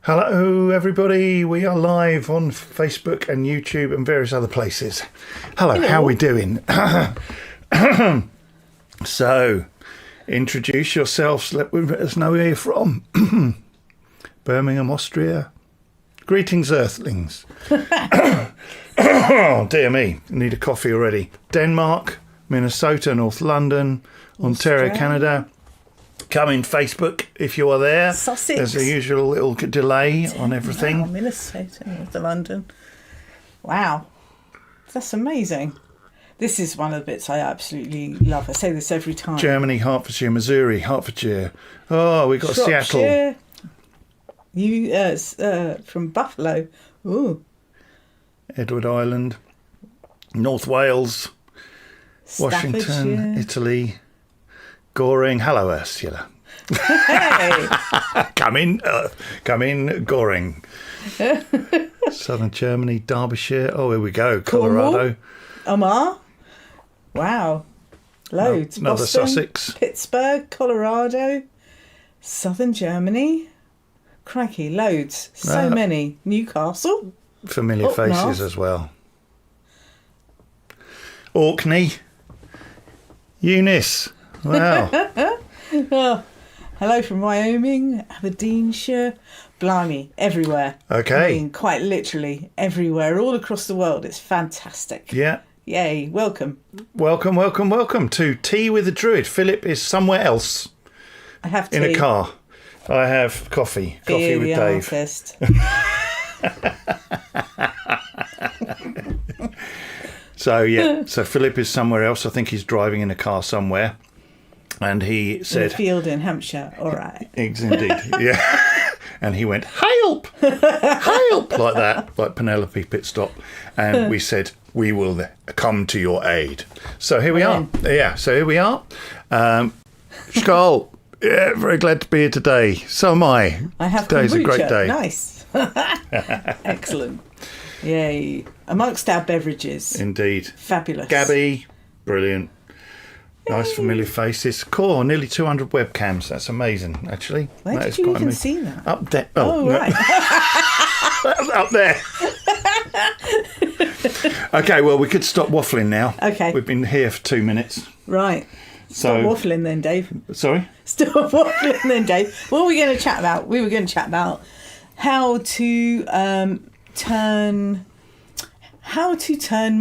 Hello everybody, we are live on Facebook and YouTube and various other places. Hello. How are we doing? So, introduce yourselves, let us know where you're from. Birmingham, Austria. Greetings, Earthlings. Oh, dear me, need a coffee already. Denmark, Minnesota, North London, Ontario, Australia. Canada. Come in Facebook if you are there. Sussex. There's a usual little delay on everything. Wow, Minnesota, North London. Wow, that's amazing. This is one of the bits I absolutely love. I say this every time. Germany, Hertfordshire, Missouri, Hertfordshire. Oh, we got Seattle. Shropshire. You from Buffalo. Ooh. Edward Island, North Wales, Washington, Staffordshire. Italy, Goring. Hello, Ursula. Hey. Come in, Goring. Southern Germany, Derbyshire. Oh, here we go. Colorado. Omar. Wow. Loads. Another Boston, Sussex. Pittsburgh, Colorado, Southern Germany. Crikey, loads. So many. Newcastle. Familiar Up faces north. as well. Orkney. Eunice. Wow. Oh, hello from Wyoming, Aberdeenshire. Blimey, everywhere. Okay. I mean, quite literally everywhere, all across the world. It's fantastic. Yeah. Yay, welcome. Welcome to Tea with the Druid. Philip is somewhere else I have to in a car. I have coffee. Coffee with the Dave. artist. So Philip is somewhere else. I think he's driving in a car somewhere. And he In a said, field in Hampshire. All right. indeed, yeah. And he went, help, help, like that, like Penelope pit stop. And we said, we will come to your aid. So here we are. Yeah, so here we are. Skål. Yeah, very glad to be here today. So am I. I have Today's kombucha. a great day. Nice. Excellent. Yay. Amongst our beverages. Indeed. Fabulous. Gabby, brilliant. Nice familiar faces. Cool, nearly 200 webcams. That's amazing, actually. Where That did is you quite even amazing. see that? Up there. Oh, no. right. Up there. Okay, well, we could stop waffling now. Okay. We've been here for 2 minutes. Right. So, Stop waffling then, Dave. sorry? Stop waffling then, Dave. What were we going to chat about? We were going to chat about how to turn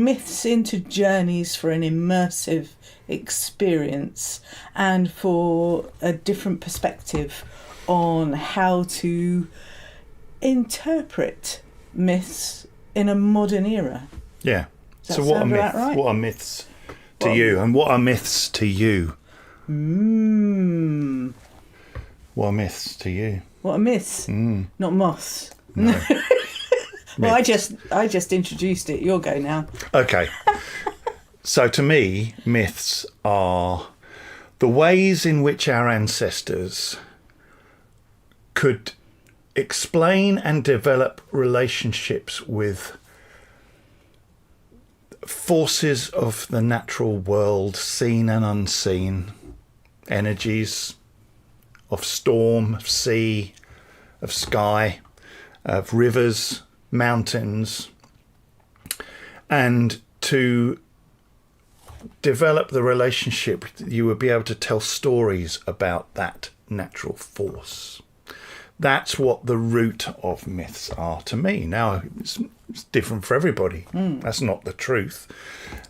myths into journeys for an immersive experience and for a different perspective on how to interpret myths in a modern era. Yeah. Does So that what are sound myths? about right? What are myths to you? And what are myths to you? What are myths to you? What a myths. Not moths. No. Well, I just introduced it. Your go now. Okay. So to me, myths are the ways in which our ancestors could explain and develop relationships with forces of the natural world, seen and unseen, energies of storm, of sea, of sky, of rivers, mountains, and to develop the relationship, you would be able to tell stories about that natural force. That's what the root of myths are to me. Now, it's different for everybody. That's not the truth.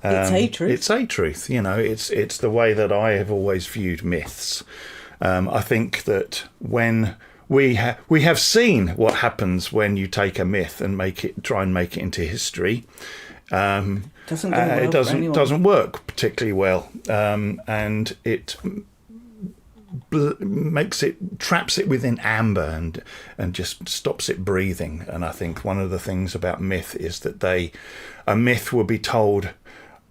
It's a truth. It's a truth. You know, it's the way that I have always viewed myths. I think that when we have seen what happens when you take a myth and try and make it into history. Doesn't go well It for doesn't anyone. doesn't work particularly well, and it traps it within amber and just stops it breathing. And I think one of the things about myth is that a myth will be told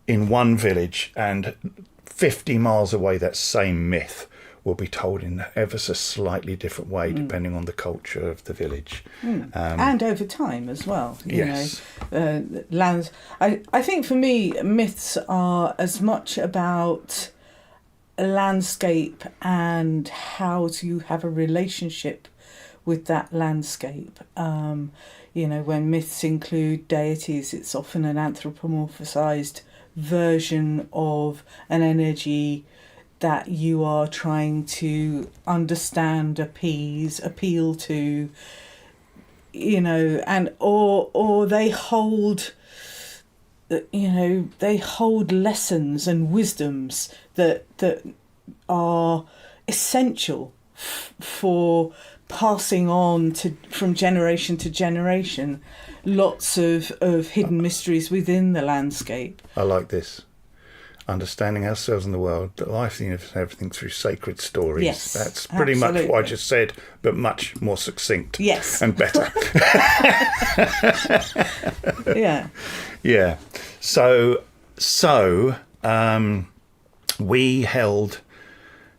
in one village, and 50 miles away that same myth will be told in ever so slightly different way depending on the culture of the village. And over time as well. Yes. Lands. I think for me, myths are as much about a landscape and how to have a relationship with that landscape. When myths include deities, it's often an anthropomorphized version of an energy that you are trying to understand, appeal to, and or they hold lessons and wisdoms that are essential for passing on from generation to generation, lots of hidden mysteries within the landscape. I like this. Understanding ourselves in the world, the life, the universe, everything through sacred stories. Yes, that's pretty much what I just said, but much more succinct. Yes. And better. Yeah. Yeah. So we held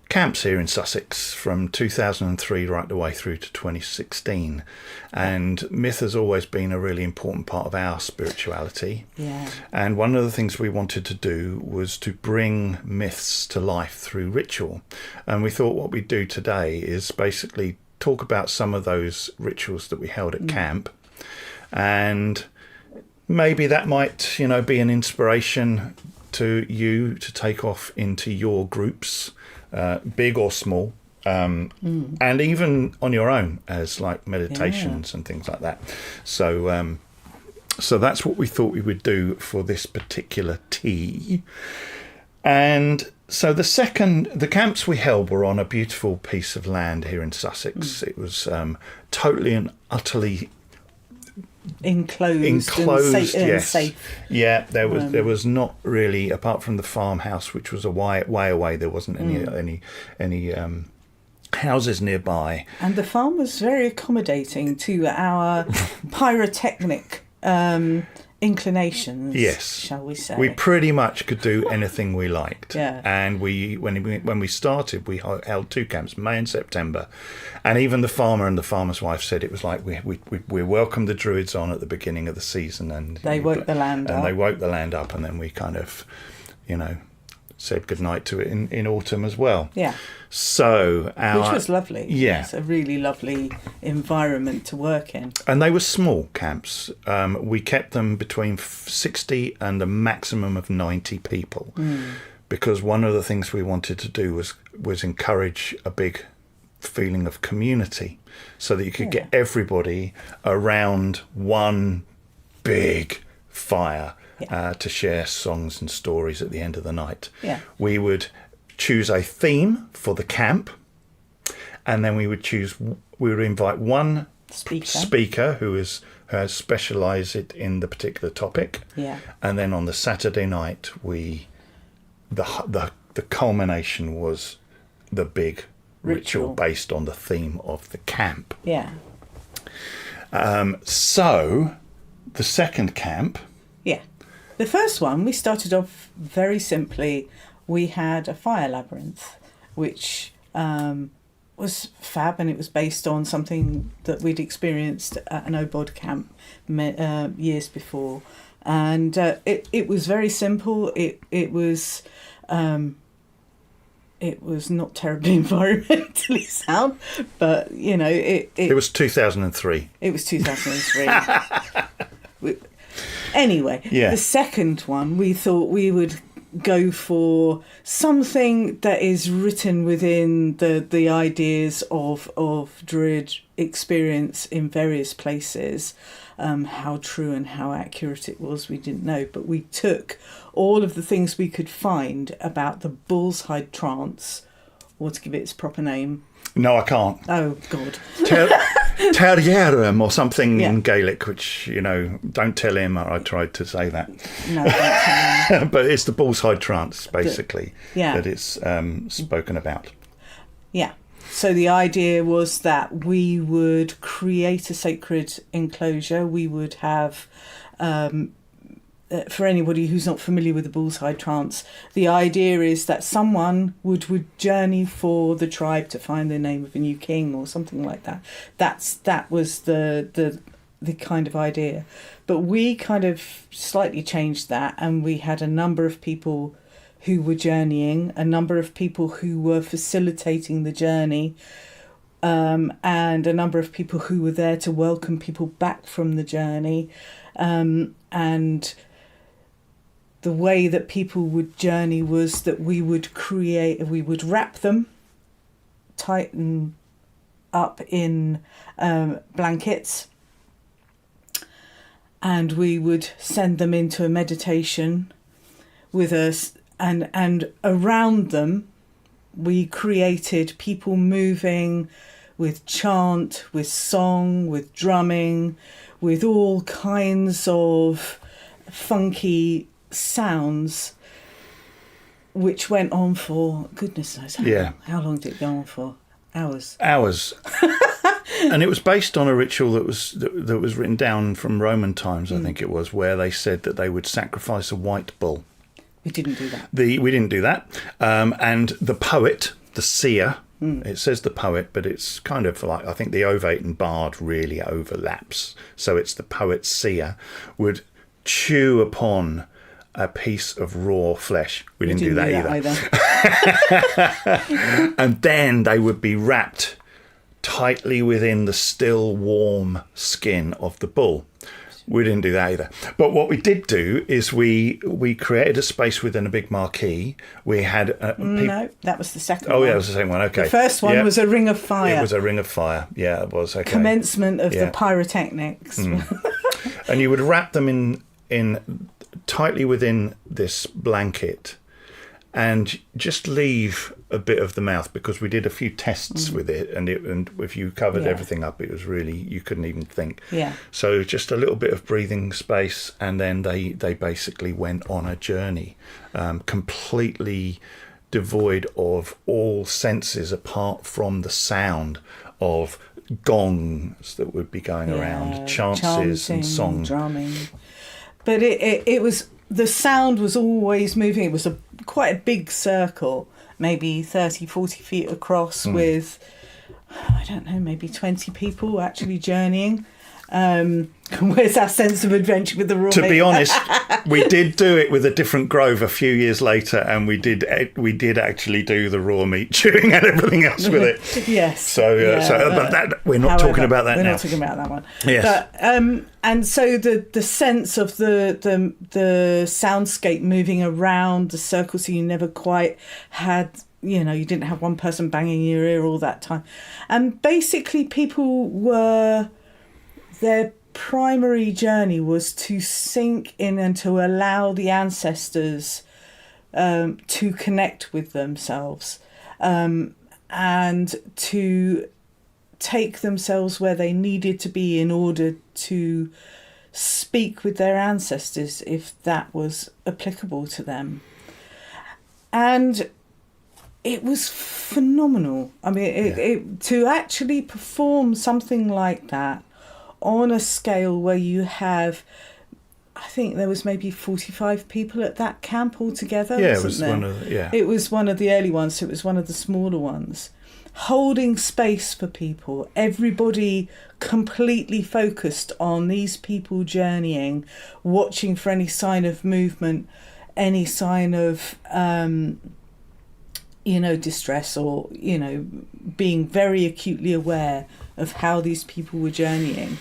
camps here in Sussex from 2003 right the way through to 2016, and myth has always been a really important part of our spirituality. Yeah. And one of the things we wanted to do was to bring myths to life through ritual, and we thought what we'd do today is basically talk about some of those rituals that we held at camp, and maybe that might be an inspiration to you to take off into your groups, big or small, and even on your own as like meditations and things like that. So that's what we thought we would do for this particular tea. And so the camps we held were on a beautiful piece of land here in Sussex. It was totally and utterly enclosed and safe. Yeah, there was not really, apart from the farmhouse, which was a way away. There wasn't any houses nearby. And the farm was very accommodating to our pyrotechnic inclinations. Yes, shall we say? We pretty much could do anything we liked. Yeah. And when we started, we held 2 camps, May and September, and even the farmer and the farmer's wife said it was like we welcomed the Druids on at the beginning of the season, and they woke the land up. And they woke the land up, and then we kind of, said goodnight to it in autumn as well. Yeah. So which was lovely. Yeah. It's a really lovely environment to work in. And they were small camps. We kept them between 60 and a maximum of 90 people, because one of the things we wanted to do was encourage a big feeling of community, so that you could get everybody around one big fire. To share songs and stories at the end of the night. Yeah. We would choose a theme for the camp, and then we would invite one speaker who has specialised in the particular topic. Yeah. And then on the Saturday night, the culmination was the big ritual based on the theme of the camp. Yeah. So the second camp. Yeah. The first one, we started off very simply. We had a fire labyrinth, which was fab, and it was based on something that we'd experienced at an OBOD camp years before. And it was very simple. It was not terribly environmentally sound, but it was 2003. It was 2003. Anyway, the second one, we thought we would go for something that is written within the ideas of Druid experience in various places. How true and how accurate it was, we didn't know, but we took all of the things we could find about the bull's hide trance, or to give it its proper name. No, I can't. Oh, God. Terrierum or something in Gaelic, which, don't tell him. I tried to say that. No, don't tell him. But it's the bull's hide trance, basically, that it's spoken about. Yeah. So the idea was that we would create a sacred enclosure. We would have... for anybody who's not familiar with the bull's hide trance, the idea is that someone would journey for the tribe to find the name of a new king or something like that. That was the kind of idea. But we kind of slightly changed that, and we had a number of people who were journeying, a number of people who were facilitating the journey, and a number of people who were there to welcome people back from the journey. And the way that people would journey was that we would wrap them, tighten up in blankets, and we would send them into a meditation with us, and around them we created people moving with chant, with song, with drumming, with all kinds of funky sounds, which went on for goodness knows how long did it go on for? Hours. And it was based on a ritual that was written down from Roman times, I think it was, where they said that they would sacrifice a white bull. We didn't do that. We didn't do that. And the poet, the seer, it says the poet, but it's kind of like, I think the ovate and bard really overlaps. So it's the poet seer would chew upon a piece of raw flesh. We didn't do that either. And then they would be wrapped tightly within the still warm skin of the bull. We didn't do that either. But what we did do is we created a space within a big marquee. We had... no, that was the second one. Oh, yeah, it was the second one, okay. The first one was a ring of fire. It was a ring of fire, yeah, it was, okay. Commencement of the pyrotechnics. And you would wrap them in tightly within this blanket and just leave a bit of the mouth, because we did a few tests with it, and if you covered everything up, it was really, you couldn't even think. Yeah. So just a little bit of breathing space, and then they basically went on a journey, completely devoid of all senses apart from the sound of gongs that would be going around, chances and song, drumming. But it was, the sound was always moving. It was quite a big circle, maybe 30, 40 feet across, with, I don't know, maybe 20 people actually journeying. Where's our sense of adventure with the raw meat? To be honest, we did do it with a different grove a few years later, and we did actually do the raw meat chewing and everything else with it. Yes. But that, we're not talking about that now. We're not talking about that one. Yes. But, and so the sense of the soundscape moving around the circle, so you never quite had, you didn't have one person banging in your ear all that time. And basically people were... Their primary journey was to sink in and to allow the ancestors to connect with themselves, and to take themselves where they needed to be in order to speak with their ancestors, if that was applicable to them. And it was phenomenal. I mean, to actually perform something like that on a scale where you have, I think there was maybe 45 people at that camp altogether. Yeah, it was one of It was one of the early ones, so it was one of the smaller ones. Holding space for people, everybody completely focused on these people journeying, watching for any sign of movement, any sign of distress, or being very acutely aware of how these people were journeying,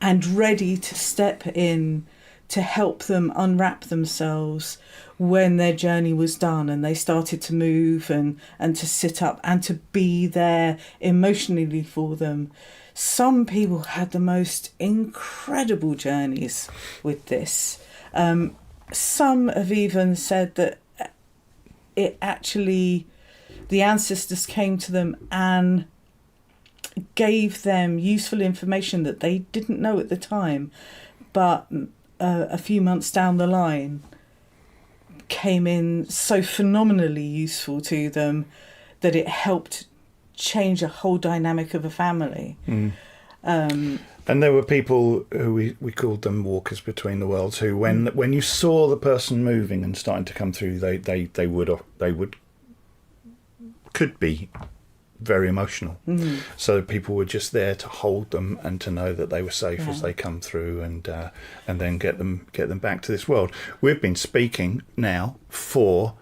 and ready to step in to help them unwrap themselves when their journey was done and they started to move and to sit up and to be there emotionally for them. Some people had the most incredible journeys with this. Some have even said that it actually, the ancestors came to them and gave them useful information that they didn't know at the time, but a few months down the line came in so phenomenally useful to them that it helped change a whole dynamic of a family. And there were people who we called them walkers between the worlds, who when you saw the person moving and starting to come through, they could be very emotional. So people were just there to hold them and to know that they were safe as they come through, and then get them back to this world. We've been speaking now for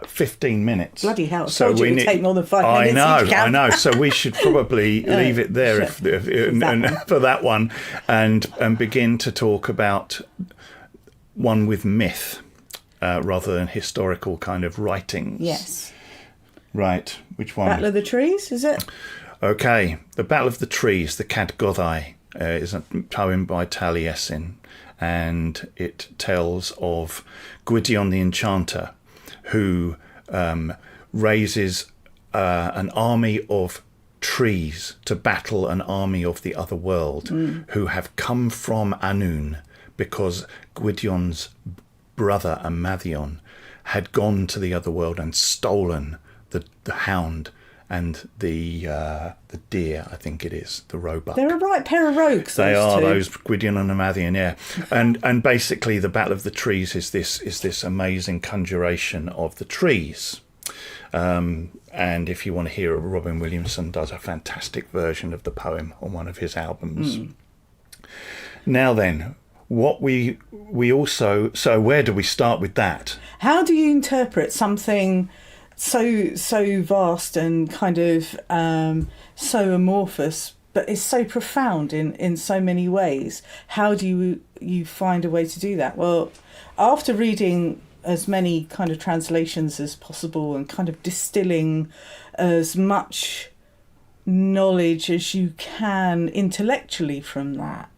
15 minutes. Bloody hell! I told you it would take more than 5 minutes. I know. So we should probably leave it there for that one, and begin to talk about one with myth rather than historical kind of writings. Yes. Right. Which one? Battle of the Trees, is it? Okay. The Battle of the Trees, the Cadgoddai, is a poem by Taliesin, and it tells of Gwydion the Enchanter, who raises an army of trees to battle an army of the other world who have come from Annwn because Gwydion's brother Amaddion had gone to the other world and stolen the hound and the deer, I think it is, the roebuck. They're a right pair of rogues. They are, two. those Gwydion and Amaddion, yeah. And basically the Battle of the Trees is this amazing conjuration of the trees. And if you want to hear it, Robin Williamson does a fantastic version of the poem on one of his albums. Now then, what we also... So where do we start with that? How do you interpret something so vast and kind of so amorphous, but it's so profound in so many ways? How do you find a way to do that? Well, after reading as many kind of translations as possible and kind of distilling as much knowledge as you can intellectually from that,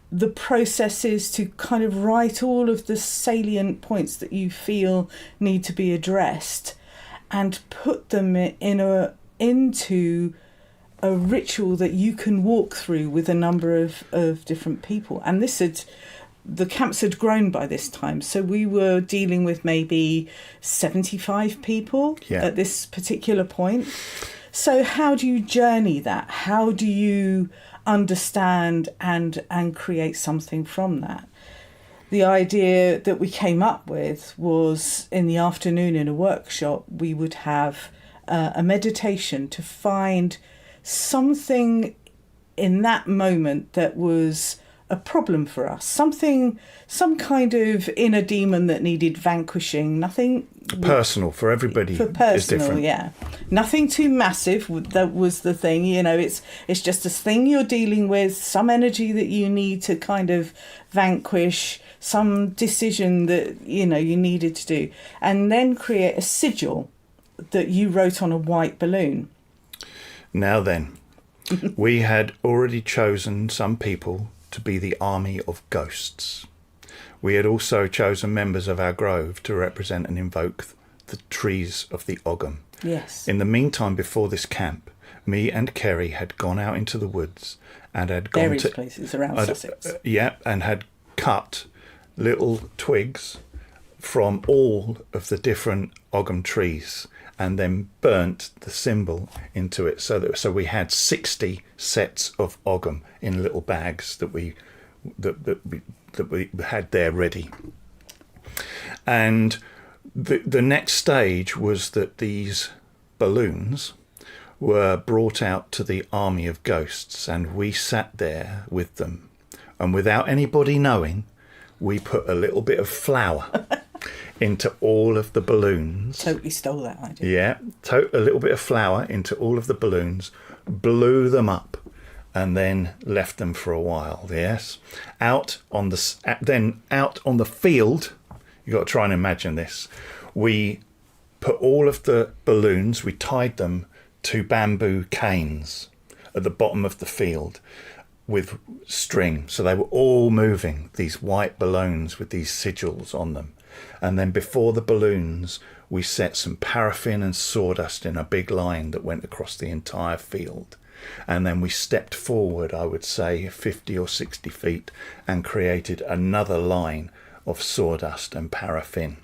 the process is to kind of write all of the salient points that you feel need to be addressed and put them into a ritual that you can walk through with a number of different people. And the camps had grown by this time, so we were dealing with maybe 75 people at this particular point. So how do you journey that? How do you understand and create something from that? The idea that we came up with was, in the afternoon in a workshop, we would have a meditation to find something in that moment that was a problem for us, some kind of inner demon that needed vanquishing. Nothing personal for everybody. For personal, is different. Yeah, nothing too massive. That was the thing. It's just a thing you're dealing with, some energy that you need to kind of vanquish, some decision that you needed to do, and then create a sigil that you wrote on a white balloon. Now then, we had already chosen some people to be the army of ghosts. We had also chosen members of our grove to represent and invoke the trees of the Ogham. Yes. In the meantime, before this camp, me and Cerri had gone out into the woods and had gone various places around Sussex. And had cut little twigs from all of the different Ogham trees and then burnt the symbol into it, so we had 60 sets of Ogham in little bags that we had there ready. And the next stage was that these balloons were brought out to the army of ghosts, and we sat there with them, and without anybody knowing, we put a little bit of flour into all of the balloons. Totally stole that idea. Yeah, a little bit of flour into all of the balloons, blew them up, and then left them for a while. Yes, out on the field. You got to try and imagine this. We put all of the balloons. We tied them to bamboo canes at the bottom of the field with string, so they were all moving. These white balloons with these sigils on them. And then before the balloons, we set some paraffin and sawdust in a big line that went across the entire field. And then we stepped forward, I would say 50 or 60 feet, and created another line of sawdust and paraffin.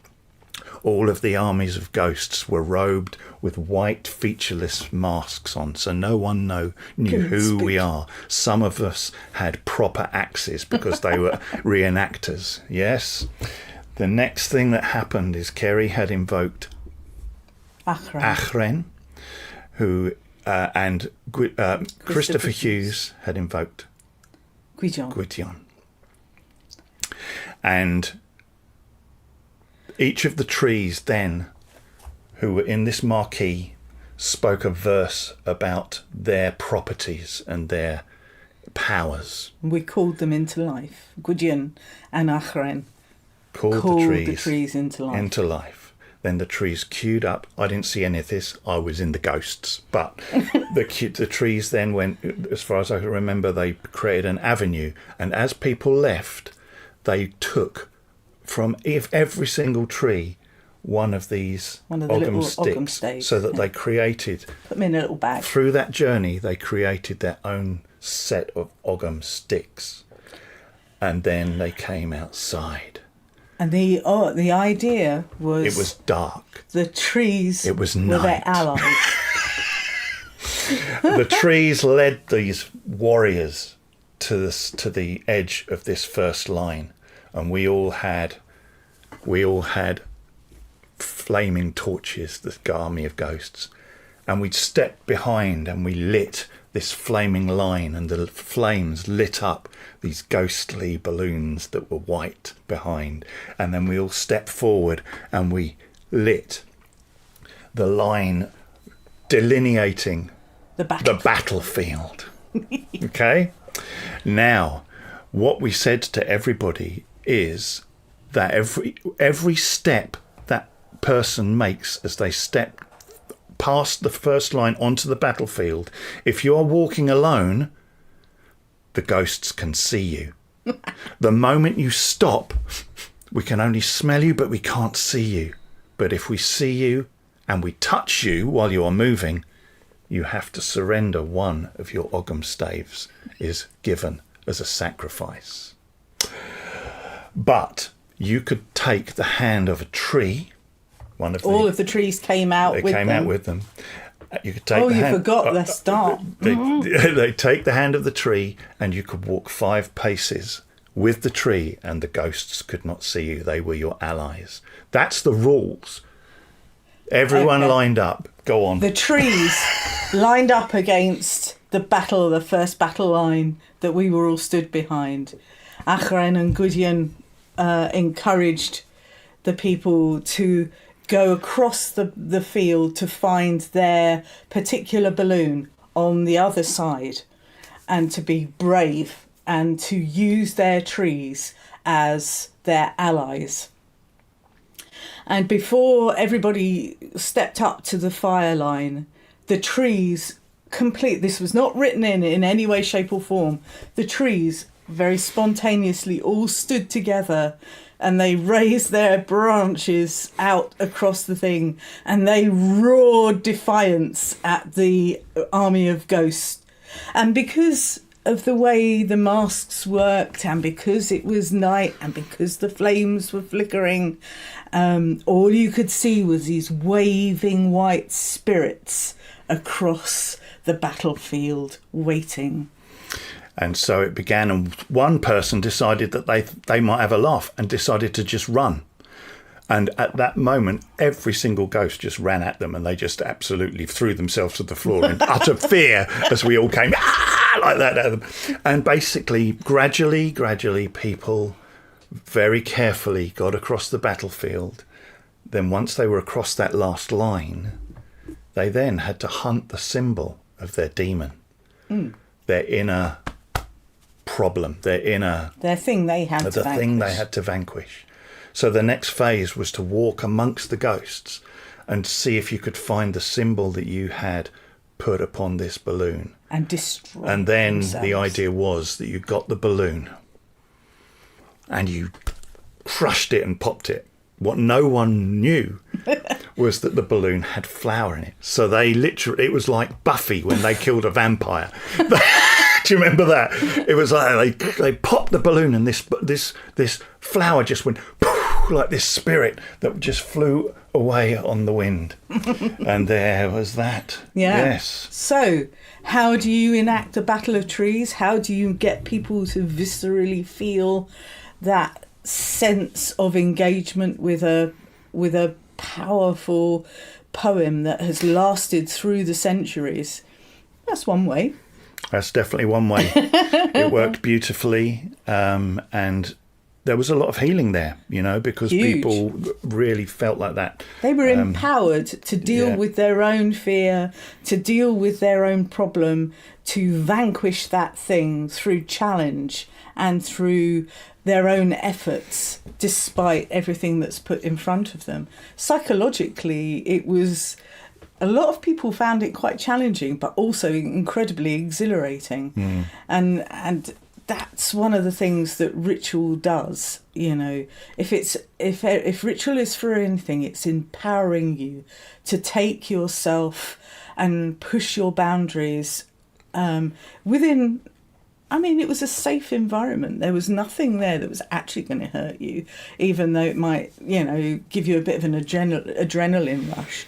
All of the armies of ghosts were robed with white featureless masks on, so no one knew who we are. Some of us had proper axes because they were reenactors. Yes. The next thing that happened is Cerri had invoked Achren, who and Christopher Hughes had invoked Gwydion. And each of the trees then who were in this marquee spoke a verse about their properties and their powers. We called them into life. Gwydion and Achrain Called the trees into life. Then the trees queued up. I didn't see any of this. I was in the ghosts. But the trees then went, as far as I can remember, they created an avenue. And as people left, they took from every single tree one of these Ogham sticks, so that they created... Put them in a little bag. Through that journey, they created their own set of Ogham sticks. And then they came outside. And the idea was... It was dark. The trees it was were night. their allies. The trees led these warriors to the edge of this first line. And we all had flaming torches, this army of ghosts, and we'd step behind and we lit this flaming line, and the flames lit up these ghostly balloons that were white behind, and then we all stepped forward and we lit the line delineating the battlefield. Okay? Now, what we said to everybody is that every step that person makes as they step past the first line onto the battlefield, if you are walking alone, the ghosts can see you. The moment you stop, we can only smell you, but we can't see you. But if we see you and we touch you while you are moving, you have to surrender one of your Ogham staves is given as a sacrifice. But you could take the hand of a tree. All of the trees came out with them. They came out with them. You could take you forgot the start. They take the hand of the tree, and you could walk 5 paces with the tree, and the ghosts could not see you. They were your allies. That's the rules. Everyone lined up. Go on. The trees lined up against the first battle line that we were all stood behind. Achrain and Gwydion encouraged the people to go across the field to find their particular balloon on the other side, and to be brave and to use their trees as their allies. And before everybody stepped up to the fire line, the trees this was not written in any way, shape or form. The trees very spontaneously all stood together, and they raised their branches out across the thing, and they roared defiance at the army of ghosts. And because of the way the masks worked, and because it was night, and because the flames were flickering, all you could see was these waving white spirits across the battlefield waiting. And so it began, and one person decided that they might have a laugh and decided to just run. And at that moment, every single ghost just ran at them, and they just absolutely threw themselves to the floor in utter fear as we all came like that at them. And basically, gradually, people very carefully got across the battlefield. Then once they were across that last line, they then had to hunt the symbol of their demon, their inner problem, their thing they had to vanquish. So the next phase was to walk amongst the ghosts and see if you could find the symbol that you had put upon this balloon and destroy. And then themselves. The idea was that you got the balloon and you crushed it and popped it. What no one knew was that the balloon had flour in it. So it was like Buffy when they killed a vampire. Do you remember that? It was like they popped the balloon, and this flower just went poof, like this spirit that just flew away on the wind. And there was that. Yeah. Yes. So how do you enact a battle of trees? How do you get people to viscerally feel that sense of engagement with a powerful poem that has lasted through the centuries? That's one way. That's definitely one way. It worked beautifully, and there was a lot of healing there, because Huge. people really felt like that. They were empowered to deal with their own fear, to deal with their own problem, to vanquish that thing through challenge and through their own efforts, despite everything that's put in front of them. Psychologically, it was... A lot of people found it quite challenging, but also incredibly exhilarating. And that's one of the things that ritual does. If ritual is for anything, it's empowering you to take yourself and push your boundaries within. I mean, it was a safe environment. There was nothing there that was actually going to hurt you, even though it might, give you a bit of an adrenaline rush.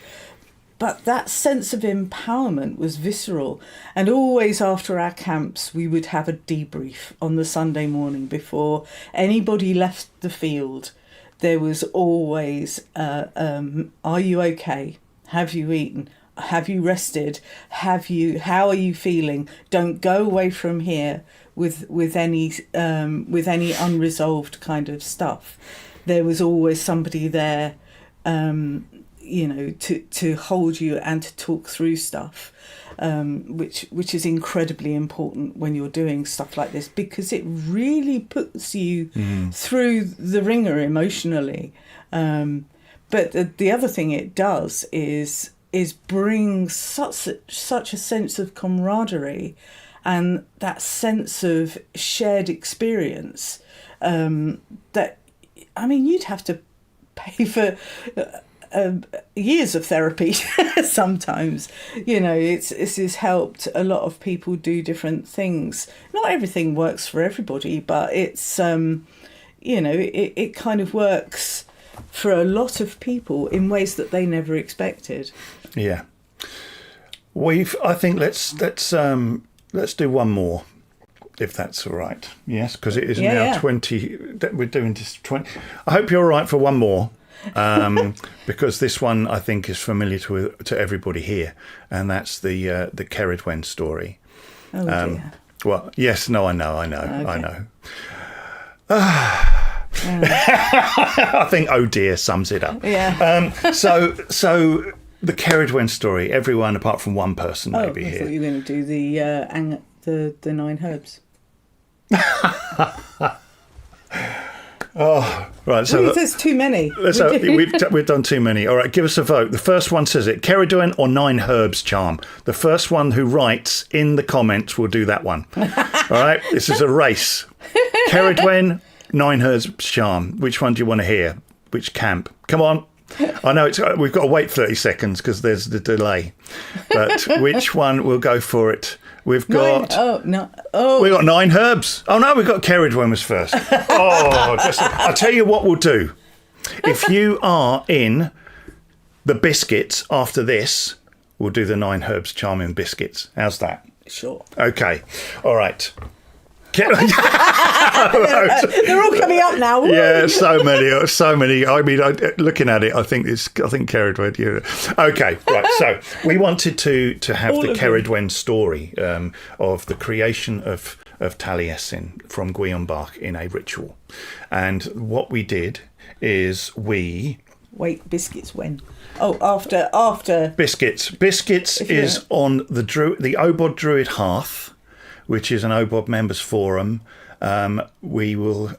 But that sense of empowerment was visceral. And always after our camps, we would have a debrief on the Sunday morning before anybody left the field. There was always, are you okay? Have you eaten? Have you rested? How are you feeling? Don't go away from here with any unresolved kind of stuff. There was always somebody there, to hold you and to talk through stuff, which is incredibly important when you're doing stuff like this, because it really puts you through the ringer emotionally. But the other thing it does is bring such a sense of camaraderie and that sense of shared experience that, I mean, you'd have to pay for years of therapy sometimes. This has helped a lot of people do different things. Not everything works for everybody, but it's it kind of works for a lot of people in ways that they never expected. Yeah. I think let's do one more, if that's all right. Yes, because it is now 20. We're doing this 20. I hope you're all right for one more. Because this one I think is familiar to everybody here, and that's the Cerri story. Oh dear. Well, yes, no, I know. Okay. I think "oh dear" sums it up. Yeah. So the Cerri story. Everyone apart from one person maybe I here. thought you were going to do the 9 herbs. Oh, right. So there's too many. We've done too many. All right, give us a vote. The first one says it: Cerri or 9 herbs charm. The first one who writes in the comments will do that one. All right, this is a race. Cerri, 9 herbs charm. Which one do you want to hear? Which camp? Come on. I know we've got to wait 30 seconds because there's the delay. But which one will go for it? We've got... We've got 9 herbs. Oh, no, we've got Cerri was first. I'll tell you what we'll do. If you are in the biscuits after this, we'll do the 9 herbs charming biscuits. How's that? Sure. Okay. All right. They're all coming up now. Woo! Yeah, so many. I mean, looking at it, I think Cerri. Yeah. Okay, right. So we wanted to have the Cerri story of the creation of Taliesin from Guion bark in a ritual, and what we did is biscuits when. Oh, after biscuits. Biscuits is on the Obod Druid hearth, which is an OBOD members forum. We will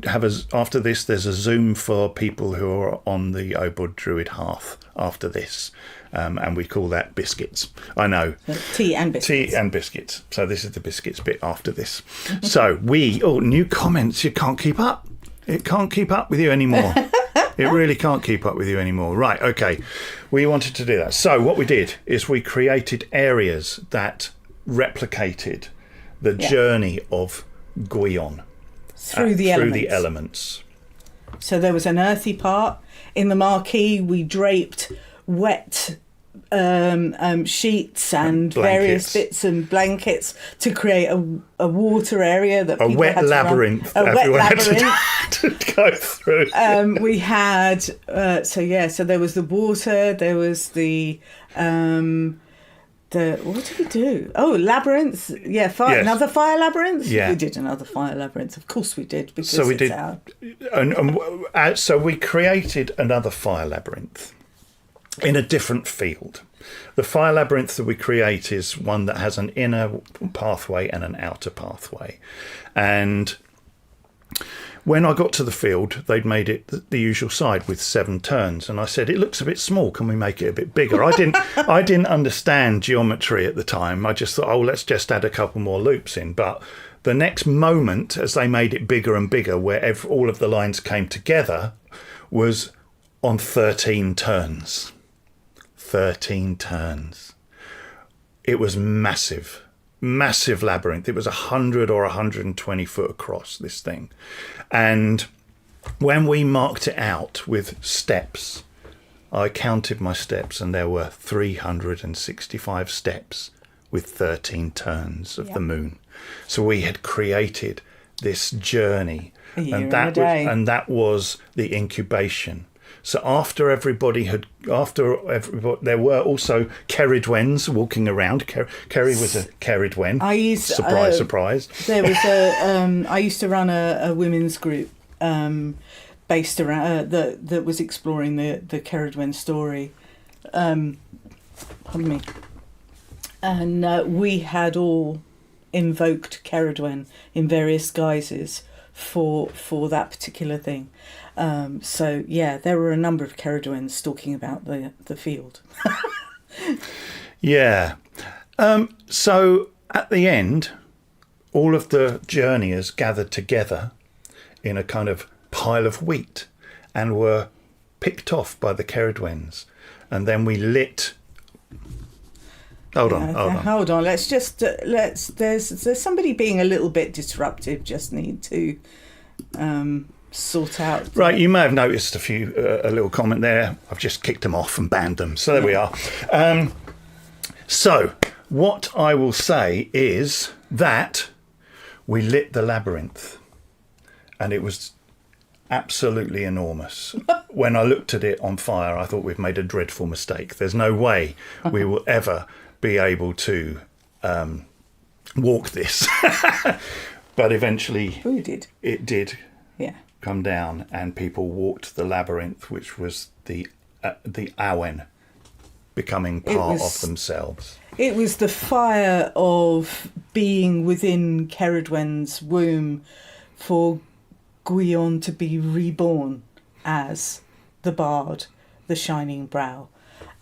have after this, there's a Zoom for people who are on the OBOD Druid hearth after this. And we call that biscuits. I know. Tea and biscuits. So this is the biscuits bit after this. So new comments. You can't keep up. It can't keep up with you anymore. It really can't keep up with you anymore. Right, okay. We wanted to do that. So what we did is we created areas that replicated the journey of Guion through the elements. So there was an earthy part. In the marquee, we draped wet sheets and various bits and blankets to create a water area that people had to labyrinth. A wet labyrinth to go through. We had so there was the water. There was the what did we do? Oh, labyrinth. Yeah, another fire labyrinth. Yeah, we did another fire labyrinth. Of course we did, because so we it's did, our... so we created another fire labyrinth in a different field. The fire labyrinth that we create is one that has an inner pathway and an outer pathway, and when I got to the field, they'd made it the usual side with 7 turns, and I said, "It looks a bit small. Can we make it a bit bigger?" I didn't understand geometry at the time. I just thought, "Oh, let's just add a couple more loops in." But the next moment, as they made it bigger and bigger, where all of the lines came together, was on 13 turns. 13 turns. It was massive. Massive labyrinth. It was 100 or 120 foot across, this thing. And when we marked it out with steps, I counted my steps, and there were 365 steps with 13 turns of the moon. So we had created this journey, and that was the incubation. So after everybody, there were also Cerridwens walking around. Kerry was a Cerridwen. Surprise. There was I used to run a women's group based around that was exploring the Cerridwen story. Pardon me. And we had all invoked Cerridwen in various guises for that particular thing. So yeah, there were a number of Cerridwens talking about the field. Yeah. So at the end, all of the journeyers gathered together in a kind of pile of wheat and were picked off by the Cerridwens, and then we lit. Hold on. Let's there's somebody being a little bit disruptive. Just need to sort out. Right, you may have noticed a little comment there. I've just kicked them off and banned them. So there we are. So what I will say is that we lit the labyrinth, and it was absolutely enormous. When I looked at it on fire, I thought we've made a dreadful mistake. There's no way we will ever be able to walk this. But eventually it did come down, and people walked the labyrinth, which was the Awen becoming part of themselves. It was the fire of being within Cerridwen's womb for Gwion to be reborn as the Bard, the Shining Brow.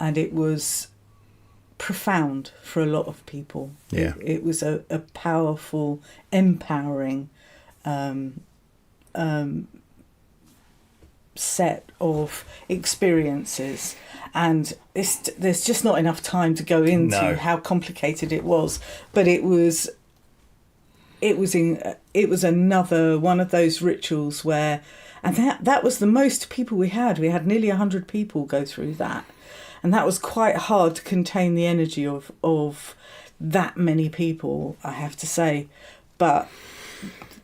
And it was profound for a lot of people. Yeah. It was a powerful, empowering set of experiences, and there's just not enough time to go into how complicated it was, but it was another one of those rituals where, and that was the most people we had nearly 100 people go through that, and that was quite hard to contain the energy of that many people, I have to say. But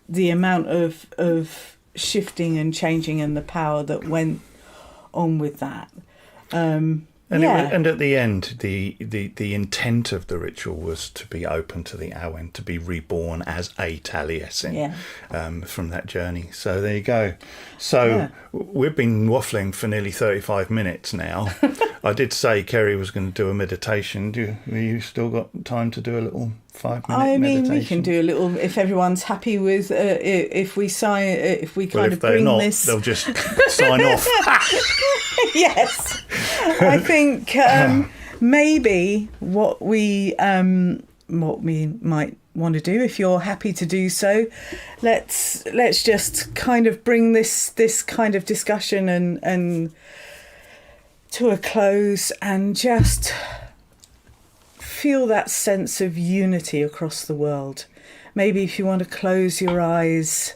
the amount of shifting and changing and the power that went on with that. And at the end, the intent of the ritual was to be open to the Awen, to be reborn as a Taliesin from that journey. So there you go. So we've been waffling for nearly 35 minutes now. I did say Kerry was going to do a meditation. Have you still got time to do a little 5-minute meditation? I mean, we can do a little, if everyone's happy with, if we bring not, this... they'll just sign off. Yes. I think maybe what we might want to do, if you're happy to do so, let's just kind of bring this kind of discussion and to a close, and just feel that sense of unity across the world. Maybe if you want to close your eyes,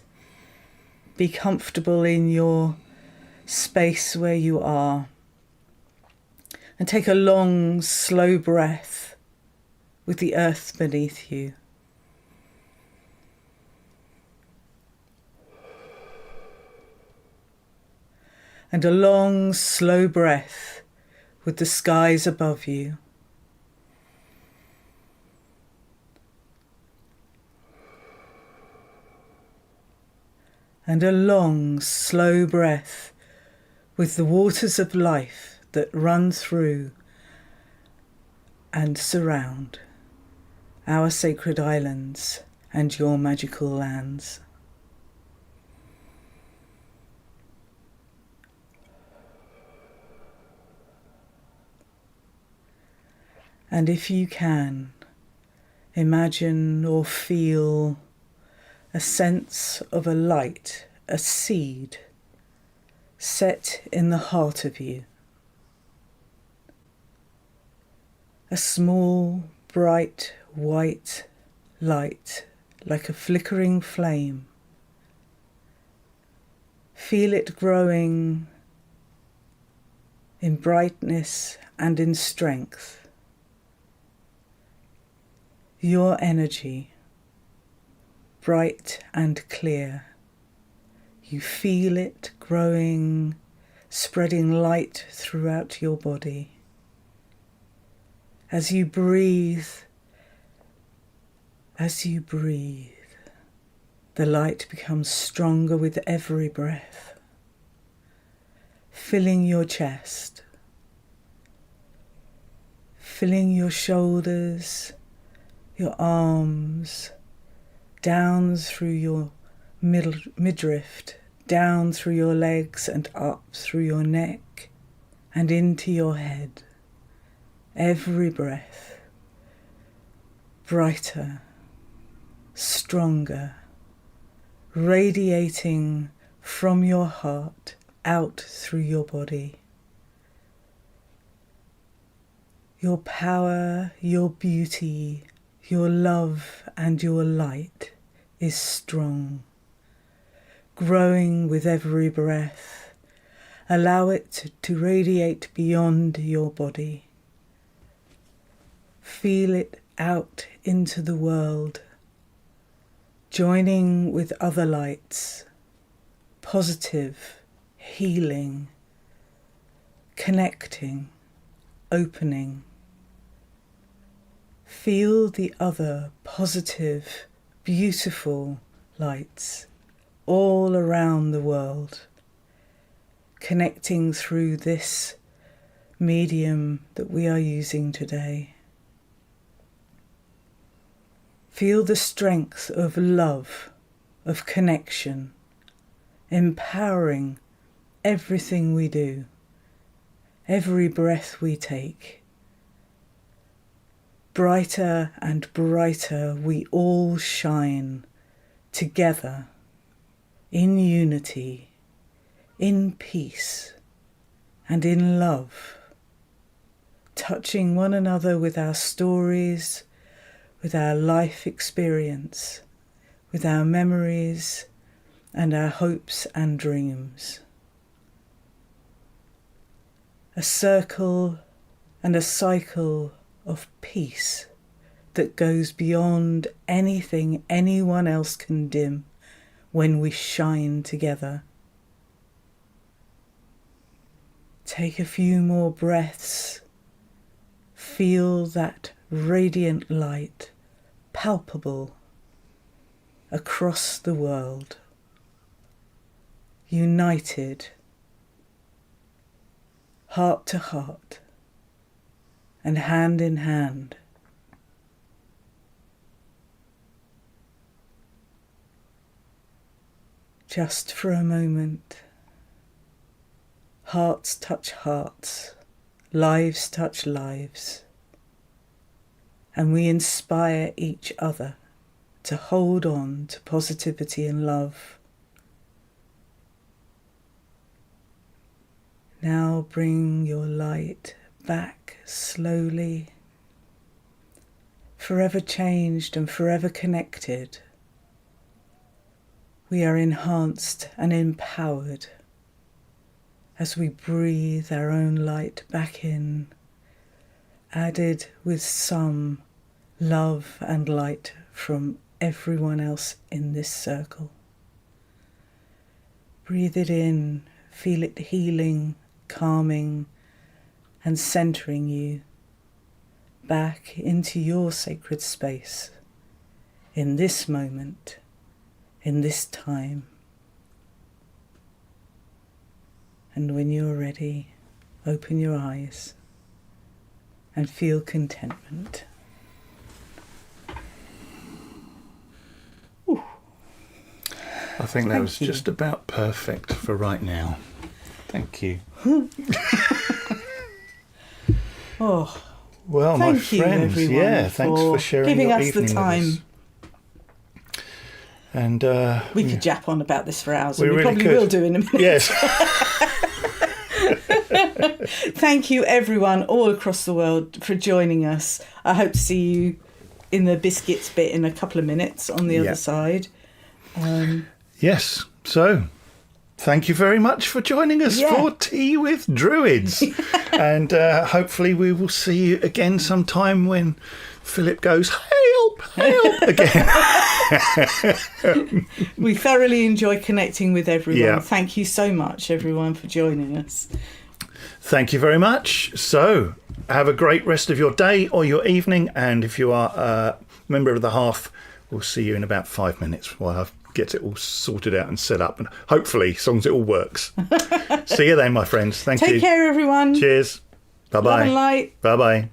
be comfortable in your space where you are, and take a long, slow breath with the earth beneath you. And a long, slow breath with the skies above you. and a long, slow breath with the waters of life that run through and surround our sacred islands and your magical lands. And if you can, imagine or feel a sense of a light, a seed, set in the heart of you. A small, bright, white light, like a flickering flame. Feel it growing in brightness and in strength. Your energy, bright and clear. You feel it growing, spreading light throughout your body. As you breathe, the light becomes stronger with every breath, filling your chest, filling your shoulders, your arms, down through your midriff, down through your legs and up through your neck and into your head. Every breath, brighter, stronger, radiating from your heart out through your body. Your power, your beauty, your love and your light is strong, growing with every breath. Allow it to radiate beyond your body. Feel it out into the world, joining with other lights, positive, healing, connecting, opening. Feel the other positive, beautiful lights all around the world, connecting through this medium that we are using today. Feel the strength of love, of connection, empowering everything we do, every breath we take. Brighter and brighter we all shine together, in unity, in peace, and in love, touching one another with our stories, with our life experience, with our memories and our hopes and dreams. A circle and a cycle of peace that goes beyond anything anyone else can dim when we shine together. Take a few more breaths. Feel that radiant light, palpable across the world, united, heart to heart and hand in hand. Just for a moment, hearts touch hearts, lives touch lives, and we inspire each other to hold on to positivity and love. Now bring your light back slowly, forever changed and forever connected. We are enhanced and empowered as we breathe our own light back in, added with some love and light from everyone else in this circle. Breathe it in, feel it healing, calming, and centering you back into your sacred space in this moment, in this time. And when you're ready, open your eyes and feel contentment. Ooh. I think that was just about perfect for right now. Thank you. Oh, well, my friends, thanks for sharing giving your us the evening time. with us. And we could jap on about this for hours, we and we really probably will do in a minute. Yes. Thank you, everyone, all across the world, for joining us. I hope to see you in the biscuits bit in a couple of minutes on the other side. Yes. So, thank you very much for joining us for Tea with Druids. And hopefully we will see you again sometime when Philip goes, help, help, again. We thoroughly enjoy connecting with everyone. Yeah. Thank you so much, everyone, for joining us. Thank you very much. So, have a great rest of your day or your evening. And if you are a member of the Hearth, we'll see you in about 5 minutes while I get it all sorted out and set up. And hopefully, as long as it all works. See you then, my friends. Thank you. Take care, everyone. Cheers. Bye-bye. Love and light. Bye-bye.